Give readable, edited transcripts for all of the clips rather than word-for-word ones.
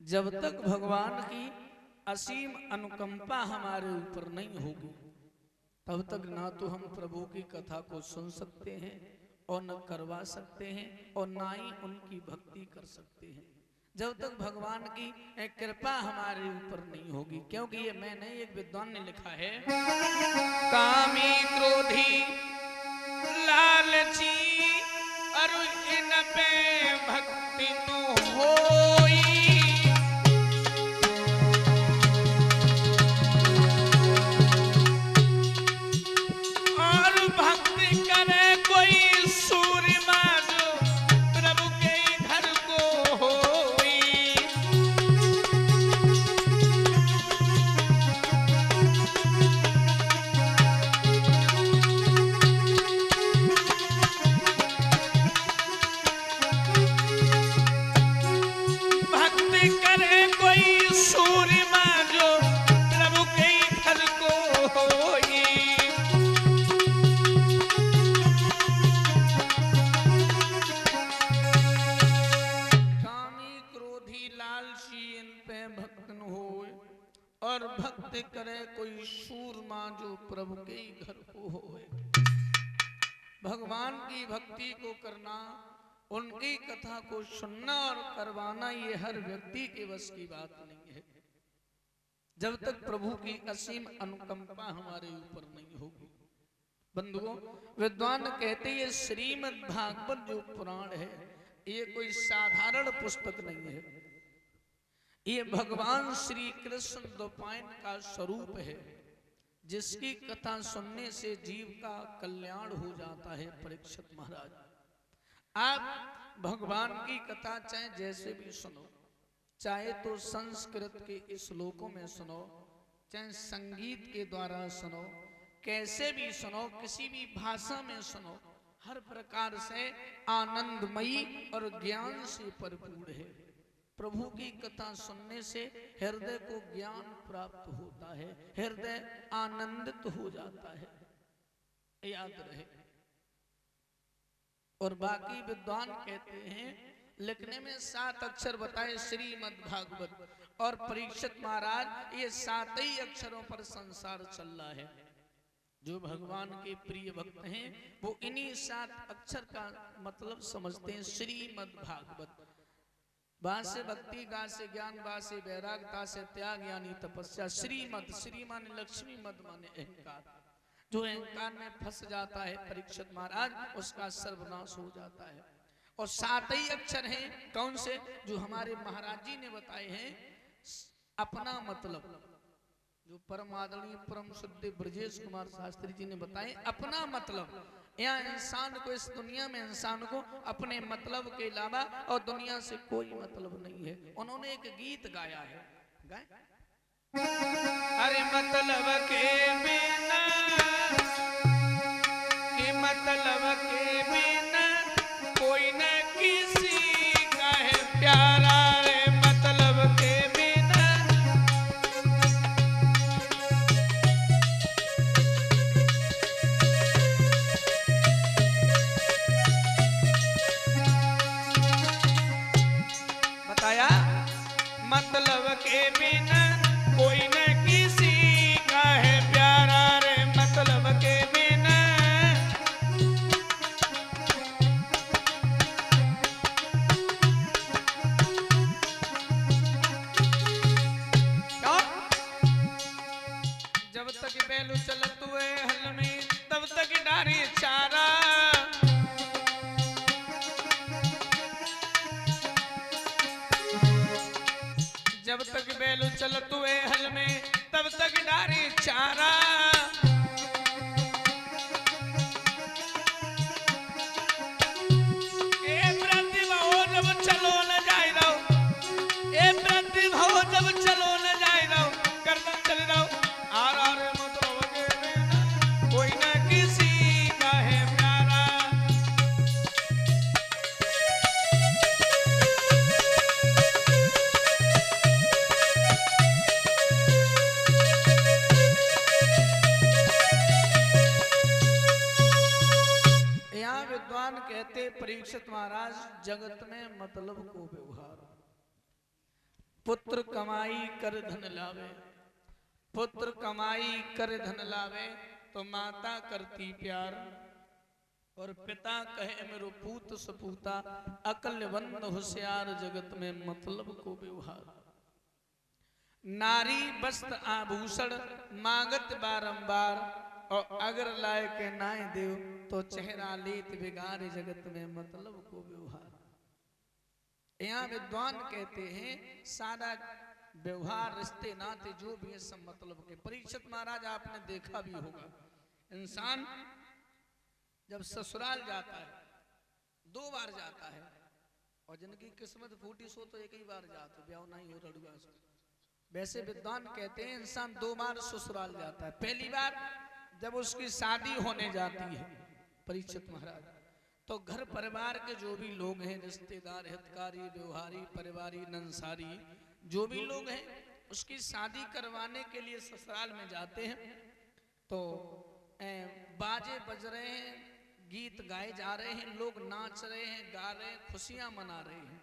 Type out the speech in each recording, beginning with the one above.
जब तक भगवान की असीम अनुकंपा हमारे ऊपर नहीं होगी तब तक ना तो हम प्रभु की कथा को सुन सकते हैं और न करवा सकते हैं और ना ही उनकी भक्ति कर सकते हैं, जब तक भगवान की कृपा हमारे ऊपर नहीं होगी। क्योंकि ये मैंने एक विद्वान ने लिखा है, कामी क्रोधी लालची अरु इन पे भक्ति नु होई, और भक्ति करे कोई सूरमा जो प्रभु के घर को होई। भक्ति करे कोई सूरमा जो प्रभु के घर को होई। और भक्ति करे कोई सूरमा जो प्रभु के घर को होए। भगवान की भक्ति को करना, उनकी कथा को सुनना और करवाना ये हर व्यक्ति के बस की बात नहीं है, जब तक प्रभु की असीम अनुकंपा हमारे ऊपर नहीं होगी। बंधुओं, विद्वान कहते ये श्रीमद् भागवत जो पुराण है ये कोई साधारण पुस्तक नहीं है, ये भगवान श्री कृष्ण द्वैपायन का स्वरूप है, जिसकी कथा सुनने से जीव का कल्याण हो जाता है। परीक्षित महाराज, आप भगवान की कथा चाहे जैसे भी सुनो, चाहे तो संस्कृत के श्लोकों में सुनो, चाहे संगीत के द्वारा सुनो, कैसे भी सुनो, किसी भी भाषा में सुनो, हर प्रकार से आनंदमयी और ज्ञान से भरपूर है। प्रभु की कथा सुनने से हृदय को ज्ञान प्राप्त होता है, हृदय आनंदित हो जाता है, याद रहे। और बाकी विद्वान कहते हैं, लिखने में 7 अक्षर बताए श्रीमद् भागवत, और परीक्षित महाराज ये 7 ही अक्षरों पर संसार चल रहा है। जो भगवान के प्रिय भक्त हैं वो इन्हीं 7 अक्षर का मतलब समझते हैं। श्रीमद् भागवत, बा से भक्ति, गा से ज्ञान, बा से वैराग, ता से त्याग यानी तपस्या। श्रीमद्, श्री माने लक्ष्मी, मद माने अहंकार। जो अहंकार में फंस जाता है परीक्षित महाराज, उसका सर्वनाश हो जाता है। और 7 ही अक्षर हैं, कौन से? जो हमारे महाराज जी ने बताए हैं। अपना मतलब, जो परम आदरणीय परम शुद्ध ब्रजेश कुमार शास्त्री जी ने बताए, अपना मतलब। यहाँ इंसान को, इस दुनिया में इंसान को अपने मतलब के अलावा और दुनिया से कोई मतलब नहीं है। उन्होंने एक गीत गाया है, गाए? अरे मतलब के बिना, कि मतलब के बिना कोई न किसी का है प्यारा, रे मतलब के बिना। बताया, मतलब के बिना कोई न किसी का है प्यारा, रे मतलब के बिना। जब तक बैल चलत हुए हल में, तब तक डारी चारा। जब तक बैल चलत हुए हल में, तब तक डारी चारा। ए प्रतिभा हो जब चलो न जाए रहो, ए प्रतिभा हो जब चलो न जाए रहो, करना चल रहो आर मतलब के बिना कोई न किसी का है प्यारा। कहते परीक्षित महाराज, जगत में मतलब को व्यवहार, पुत्र कमाई कर धन लावे, पुत्र कमाई कर धन लावे, तो माता करती प्यार, और पिता कहे मेरो पूत सपूता, अकलवंद होशियार जगत में मतलब को व्यवहार। नारी वस्त्र आभूषण मांगत बारंबार, और अगर लाए के नाय देव, तो चेहरा लेत बिगाड़े जगत में मतलब को व्यवहार। यहाँ विद्वान कहते हैं सारा व्यवहार रिश्ते नाते जो भी है सब मतलब के। परीक्षित महाराज आपने देखा भी होगा, इंसान जब ससुराल जाता है 2 बार जाता है, और जिनकी किस्मत फूटी सो तो एक ही बार जाते, ब्याह नहीं हो रड़ुआ से। वैसे विद्वान कहते हैं इंसान 2 बार ससुराल जाता है। पहली बार जब उसकी शादी होने जाती है परीक्षित महाराज, तो घर परिवार के जो भी लोग हैं, रिश्तेदार, हितकारी, व्यवहारी, परिवारी, नंसारी, जो भी लोग हैं, उसकी शादी करवाने के लिए ससुराल में जाते हैं। तो बाजे बज रहे हैं, गीत गाए जा रहे हैं, लोग नाच रहे हैं, गा रहे हैं, खुशियां मना रहे हैं,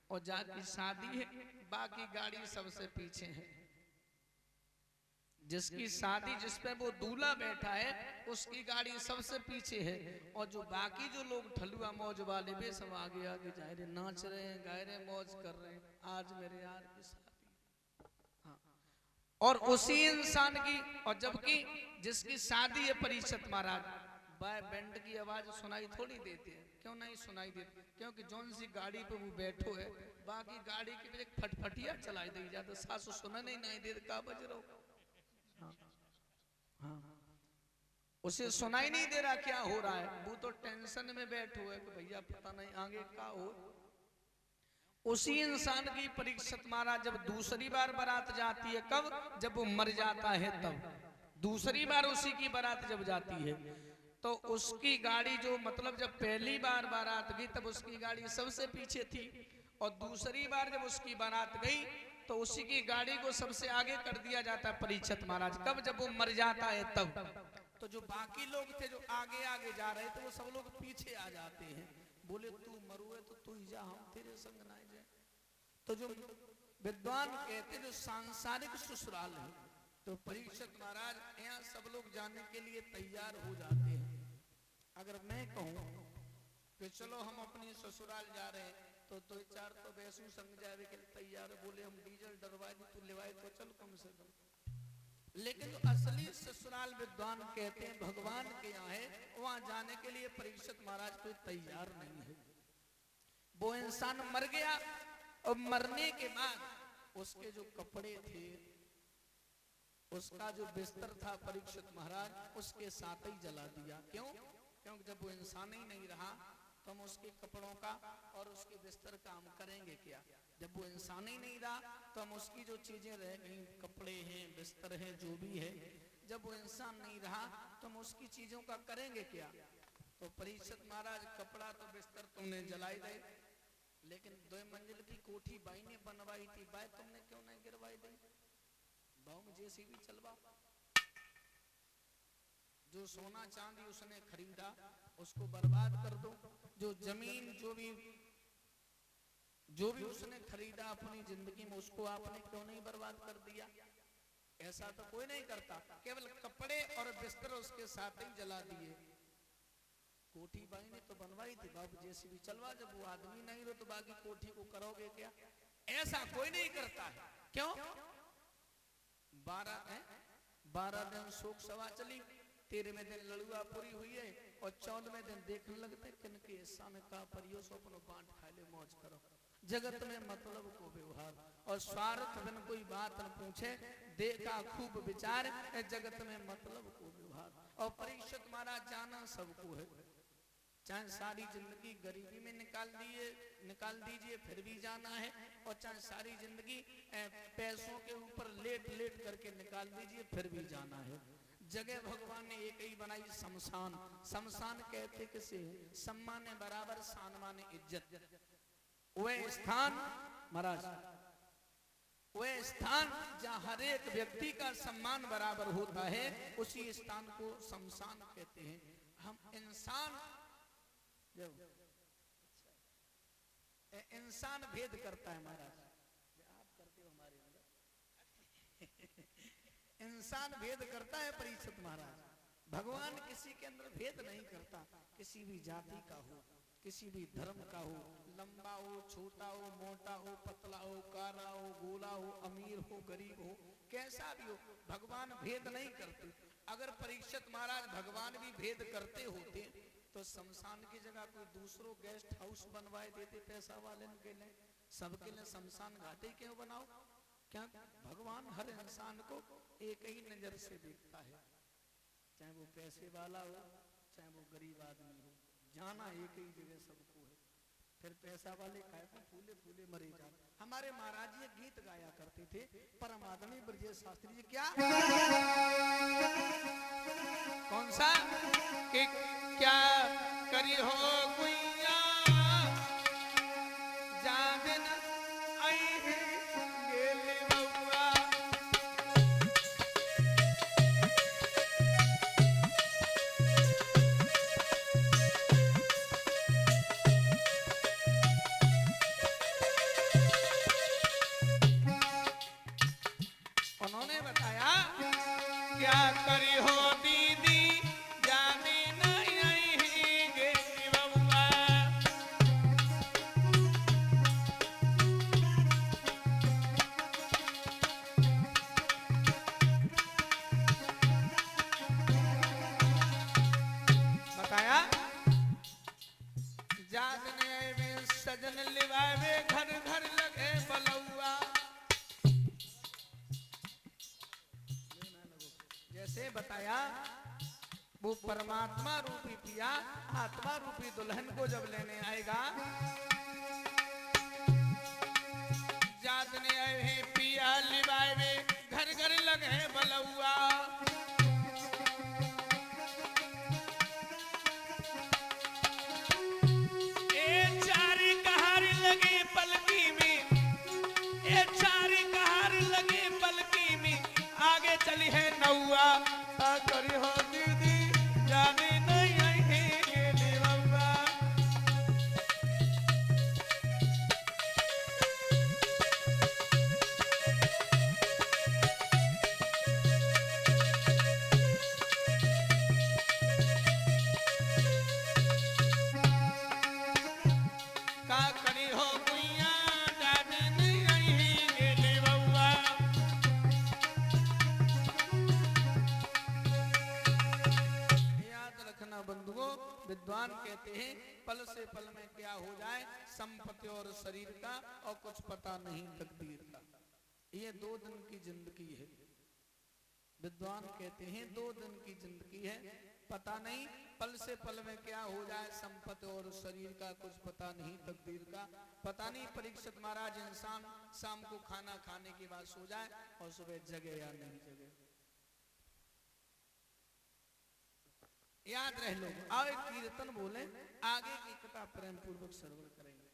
और जाकी शादी है, बाकी गाड़ी सबसे पीछे है। जिसकी शादी जिसपे वो दूल्हा बैठा है उसकी गाड़ी सबसे पीछे है, और जो बाकी जो लोग ठलुआ मौज वाले वे सब आगे आगे जा रहे, नाच रहे हैं, गा रहे हैं, मौज कर रहे हैं, आज मेरे यार की शादी। हाँ। और उसी इंसान की, और जबकि जिसकी शादी है परीक्षित महाराज, बाय बैंड की आवाज सुनाई थोड़ी देती है। क्यों नहीं सुनाई देती? क्योंकि जौन सी गाड़ी पे वो बैठो है, बाकी गाड़ी की एक फटफटिया चलाई दी जाती, सासु सुनने ही नहीं देते का बज रहा। हाँ। हाँ। उसे सुनाई नहीं दे रहा क्या हो रहा है, वो तो टेंशन में बैठो है कि भैया पता नहीं आगे क्या हो। उसी इंसान की परीक्षित महाराज जब दूसरी बार बारात जाती है, कब? जब वो मर जाता है तब। दूसरी बार उसी की बारात जब जाती है, तो उसकी गाड़ी जो मतलब जब पहली बार बारात गई तब उसकी गाड़ी सबसे पीछे थी, और दूसरी बार जब उसकी बारात गई तो उसी की गाड़ी को सबसे आगे कर दिया जाता है परीक्षित महाराज। कब? जब वो मर जाता है तब। तो जो बाकी लोग थे जो आगे आगे जा रहे थे वो सब लोग पीछे आ जाते हैं, बोले तू मरुए तो तू ही जा, हम तेरे संग ना जाए। तो जो विद्वान कहते जो सांसारिक ससुराल है, तो परीक्षित महाराज यहाँ सब लोग जाने के लिए तैयार हो जाते हैं। अगर मैं कहूँ कि चलो हम अपनी ससुराल जा रहे हैं, तो 2-4 तो वैसू संग जावे के लिए तैयार है, बोले हम डीजल डरवाए तू लेवाए तो चल कम से कम। लेकिन जो असली ससुराल विद्वान कहते हैं भगवान के यहाँ है, वहां जाने के लिए परीक्षित महाराज कोई तैयार नहीं है। वो इंसान मर गया, और मरने के बाद उसके जो कपड़े थे, उसका जो बिस्तर था परीक्षित महाराज उसके साथ ही जला दिया। क्यों? क्योंकि जब वो इंसान ही नहीं रहा तो हम उसके कपड़ों का और उसके बिस्तर का हम करेंगे क्या? जब वो इंसान ही नहीं रहा तो हम उसकी जो चीजें रह गई, कपड़े हैं, बिस्तर है, जो भी है, जब वो इंसान नहीं रहा तो हम उसकी चीजों का करेंगे क्या? तो परीक्षित महाराज कपड़ा तो बिस्तर तुमने जलाई दे, लेकिन 2 मंजिल की कोठी बाई ने बनवाई थी, बाई तुमने क्यों नहीं गिरवाई दी? भाव में जैसी भी चलवा। जो सोना चांदी उसने खरीदा उसको बर्बाद कर दो, जो जमीन जो भी उसने खरीदा अपनी जिंदगी में उसको आपने क्यों नहीं बर्बाद कर दिया? ऐसा तो कोई नहीं करता, केवल कपड़े और बिस्तर उसके साथ ही जला दिए। कोठी बाई ने तो बनवाई थी, बाबू जैसी भी चलवा, जब वो आदमी नहीं रहो तो बाकी कोठी को करोगे क्या? ऐसा कोई नहीं करता है। क्यों? 12 दिन शोक सभा चली, 13वें दिन लड़ुआ पूरी हुई है, और 14वें दिन देखने लगते किनके हिस्सा में का परियो सो अपनो बांट खा ले, मौज करो। जगत में मतलब को व्यवहार, और स्वार्थ बिन कोई बात न पूछे, देखा खूब विचार, जगत में मतलब को व्यवहार। और परीक्षित महाराज जाना सबको है, चाहे सारी जिंदगी गरीबी में निकाल दीजिए फिर भी जाना है, और चाहे सारी जिंदगी पैसों के ऊपर लेट लेट करके निकाल दीजिए फिर भी जाना है। जगह भगवान ने एक ही बनाई, शमशान। शमशान कहते किसे? सम्मान बराबर शान माने इज्जत। वह स्थान महाराज, वह स्थान जहाँ हर एक व्यक्ति का सम्मान बराबर होता है, उसी स्थान को शमशान कहते हैं। हम इंसान इंसान भेद करता है महाराज, आप करते हो इंसान भेद करता है परीक्षित महाराज, भगवान किसी के अंदर भेद नहीं करता। किसी भी जाति का हो, किसी भी धर्म का हो, लंबा हो, छोटा हो, मोटा हो, पतला हो, काला हो, गोला हो, अमीर हो, गरीब हो, कैसा भी हो, भगवान भेद नहीं करते। अगर परीक्षित महाराज भगवान भी भेद करते होते तो शमशान की जगह कोई दूसरो गेस्ट हाउस बनवाए देते पैसा वाले के लिए, सबके लिए शमशान घाटी क्यों बनाओ? क्या भगवान हर इंसान को एक ही नजर से देखता है, चाहे वो पैसे वाला हो, चाहे वो गरीब आदमी हो, जाना एक ही जगह सबको है। फिर पैसा वाले काहे को फूले फूले मरे जाते। हमारे महाराज ये गीत गाया करते थे, परम आदमी ब्रजेश शास्त्री जी। क्या कौन सा कि क्या करी हो गुइया जाबिन आई है गेली बउआ। उन्होंने बताया क्या करी हो दीदी जाने नहीं आई गेली बउआ। बताया जागने में सजन लिवावे घर घर लगे बलौआ। जैसे बताया वो परमात्मा रूपी पिया आत्मा रूपी दुल्हन को जब लेने आएगा, जागने आए हैं पिया लिवावे घर घर लगे बलौआ। चली है नौआ करी हो दीदी जाने नहीं आई है गेली बउआ। का करी हो गुइया जाने नहीं आई है गेली बउआ। बंधुओं, विद्वान कहते हैं पल से पल में क्या हो जाए, संपत्ति और शरीर का और कुछ पता नहीं तकदीर का। ये 2 दिन की जिंदगी है। विद्वान कहते हैं 2 दिन की जिंदगी है, पता नहीं पल से पल में क्या हो जाए, संपत्ति और शरीर का कुछ पता नहीं तकदीर का। पता नहीं परीक्षित महाराज इंसान शाम को खाना खाने के बाद सो जाए और सुबह जगे या नहीं जगे। याद रह लो। आओ एक कीर्तन बोले, आगे की कथा प्रेम पूर्वक श्रवण करेंगे।